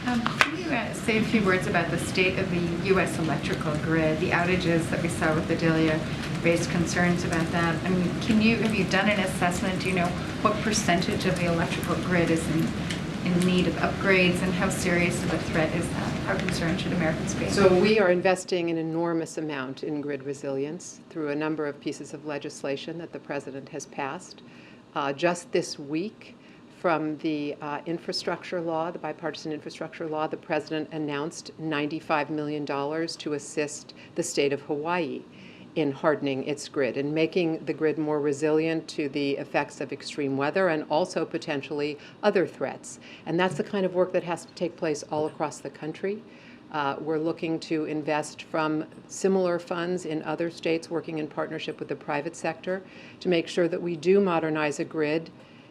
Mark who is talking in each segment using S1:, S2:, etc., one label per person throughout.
S1: Can you say a few words about the state of the U.S. electrical grid? The outages that we saw with Adelia raised concerns about that. I mean, have you done an assessment? Do you know what percentage of the electrical grid is in need of upgrades, and how serious of a threat is that? How concerned should Americans be?
S2: So we are investing an enormous amount in grid resilience through a number of pieces of legislation that the President has passed. Just this week, from the infrastructure law, the bipartisan infrastructure law, the President announced $95 million to assist the state of Hawaii in hardening its grid and making the grid more resilient to the effects of extreme weather and also potentially other threats. And that's the kind of work that has to take place all across the country. We're looking to invest from similar funds in other states, working in partnership with the private sector to make sure that we do modernize a grid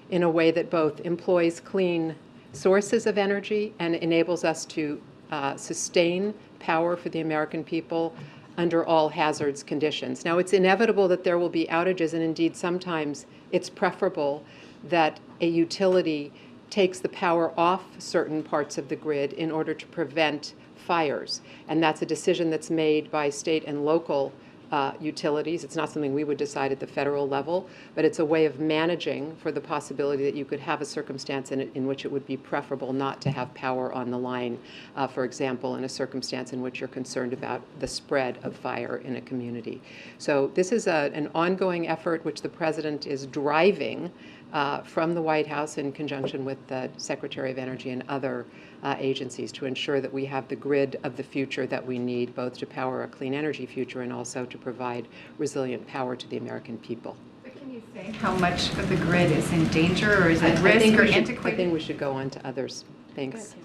S2: in a way that both employs clean sources of energy and enables us to sustain power for the American people under all hazards conditions. Now, it's inevitable that there will be outages, and indeed sometimes it's preferable that a utility takes the power off certain parts of the grid in order to prevent fires. And that's a decision that's made by state and local utilities. It's not something we would decide at the federal level, but it's a way of managing for the possibility that you could have a circumstance in which it would be preferable not to have power on the line, for example, in a circumstance in which you're concerned about the spread of fire in a community. So this is an ongoing effort which the President is driving from the White House in conjunction with the Secretary of Energy and other agencies to ensure that we have the grid of the future that we need, both to power a clean energy future and also to provide resilient power to the American people.
S1: But can you say how much of the grid is in danger or is at risk or antiquated?
S2: I think we should go on to others. Thanks. Good.